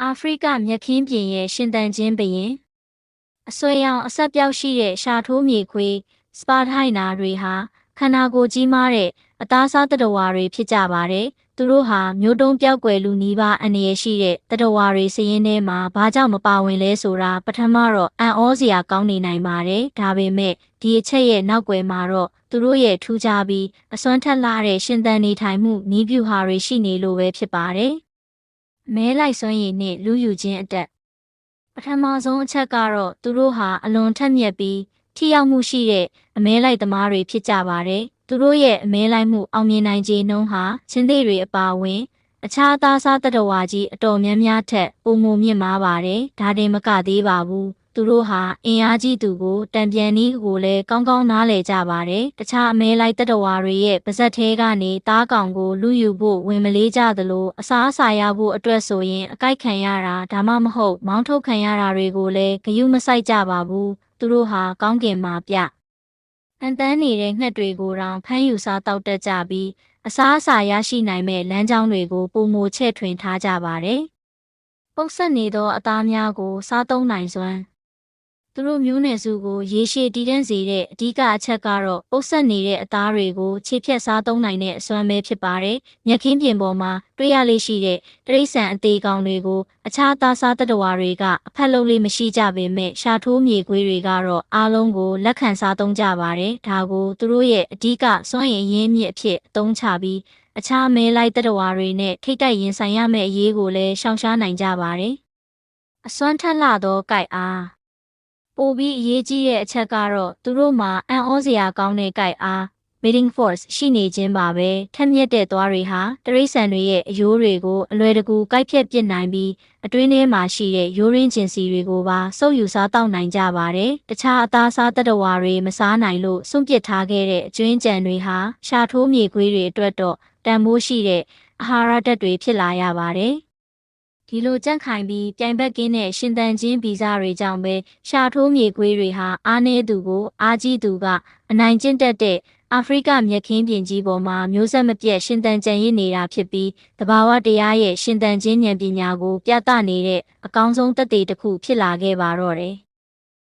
အာဖရိကမြက်ခင်းပြင်ရဲ့ရှင်သန်ခြင်းဘုရင်အဆွဲရောင်အဆက်ပြောက်ရှိတဲ့ရှာထိုးမြေခွေးစပါထိုင်နာတွေဟာခန္ဓာကိုယ်ကြီးမားတဲ့အသားစားသတ္တဝါတွေဖြစ်ကြပါတယ်။သူတို့ဟာမျိုးတုံးပြောက်ကွယ်လူနီးပါးအန္တရာယ်ရှိတဲ့သတ္တဝါတွေစည်ရင်းထဲမှာဘာကြောင့်မပါဝင်လဲဆိုတာပထမတော့အံ့ဩစရာကောင်းနေနိုင်ပါတယ်။ဒါပေမဲ့ဒီအချက်ရဲ့နောက်ွယ်မှာတော့သူတို့ရဲ့ထူးခြားပြီးအစွမ်းထက်လှတဲ့ရှင်သန်နေထိုင်မှုနည်းဗျူဟာတွေရှိနေလို့ပဲဖြစ်ပါတယ်။မဲလိုက်စွမ်းရည်နဲ့လူယူခြင်းအတက်ပထမဆုံးအချက်ကတော့သူတို့ဟာအလွန်ထက်မြက်ပြီးထိရောက်မှုရှိတဲ့အမဲလိုက်သမားတွေဖြစ်ကြပါတယ်။သူတို့ရဲ့အမဲလိုက်မှုအောင်မြင်နိုင်ခြေနှုန်းဟာချင်းသေးတွေအပါအဝင်အခြားသားစားသတ္တဝါကြီးအတော်များများထက်ပိုမိုမြင့်မားပါတယ်။ဒါတင်မကသေးပါဘူး။သူတို့ဟာအင်အားကြီးသူကိုတံပြန်နည်းကိုလည်းကောင်းကောင်းနားလည်ကြပါတယ်။တခြားအမဲလိုက်သတ္တဝါတွေရဲ့ပါဇက်ထဲကနေသားကောင်ကိုလူယူဖို့ဝင်မလေးကြသလိုအစားအစာရဖို့အတွက်ဆိုရင်အကိုက်ခံရတာဒါမှမဟုတ်မောင်းထုတ်ခံရတာတွေကိုလည်းဂရုမစိုက်ကြပါဘူး။သူတို့ဟာကောင်းကင်မှာပြအန်တန်းနေတဲ့ငှက်တွေကိုတောင်ဖမ်းယူစားတောက်တတ်ကြပြီးအစားအစာရရှိနိုင်မဲ့လမ်းကြောင်းတွေကိုပုံမချဲ့ထွင်ထားကြပါတယ်။ပုတ်ဆက်နေသောအသားများကိုစားသုံးနိုင်စွမ်းသူတို့မျိုးနွယ်စုကိုရေရှည်တည်တံ့စေတဲ့အဓိကအချက်ကတော့ပုတ်ဆက်နေတဲ့အသားတွေကိုခြေဖြတ်စားသုံးနိုင်တဲ့အစွမ်းပဲဖြစ်ပါတယ်။မြက်ခင်းပြင်ပေါ်မှာတွေ့ရလေရှိတဲ့တိရစ္ဆာန်အသေးကောင်တွေကိုအခြားသားစားသတ္တဝါတွေကအဖက်လုံးလေးမရှိကြပေမဲ့ရှာထိုးမြေခွေးတွေကတော့အားလုံးကိုလက်ခံစားသုံးကြပါတယ်။ဒါကိုသူတို့ရဲ့အဓိကစွမ်းရည်ရင်းမြစ်အဖြစ်အသုံးချပြီးအခြားမဲလိုက်သတ္တဝါတွေနဲ့ထိတ်တိုက်ရင်ဆိုင်ရမယ့်အရေးကိုလည်းရှောင်ရှားနိုင်ကြပါတယ်။အစွမ်းထက်လှသောကြိုက်အားပိုပြီးအရေးကြီးတဲ့အချက်ကတော့သူတို့မှာအံ့ဩစရာကောင်းတဲ့ကြိုက်အား mating force ရှိနေခြင်းပါပဲထက်မြက်တဲ့သွားတွေဟာတိရစ္ဆာန်တွေရဲ့အရိုးတွေကိုအလွယ်တကူကိုက်ဖြတ်ပစ်နိုင်ပြီးအတွင်းထဲမှာရှိတဲ့ရိုးရင်းကျင်စီတွေကိုပါစုပ်ယူစားတောက်နိုင်ကြပါတယ်တခြားအသားစားသတ္တဝါတွေမစားနိုင်လို့စွန့်ပစ်ထားခဲ့တဲ့အကျွင်းကြံတွေဟာရှာထိုးမြေခွေးတွေအတွက်တော့တန်ဖိုးရှိတဲ့အာဟာရဓာတ်တွေဖြစ်လာရပါတယ်ဒီလိုကြန့်ခိုင်ပြီးပြိုင်ဘက်ကင်းတဲ့ရှင်သန်ခြင်းဗီဇတွေကြောင့်ပဲရှာထိုးမြေခွေးတွေဟာအားနည်းသူကိုအားကြီးသူကအနိုင်ကျင့်တတ်တဲ့အာဖရိကမြက်ခင်းပြင်ကြီးပေါ်မှာမျိုးဆက်မပြတ်ရှင်သန်ကြံရစ်နေတာဖြစ်ပြီးတဘာဝတရားရဲ့ရှင်သန်ခြင်းဉာဏ်ပညာကိုပြသနေတဲ့အကောင်းဆုံးသက်သေတစ်ခုဖြစ်လာခဲ့ပါတော့တယ်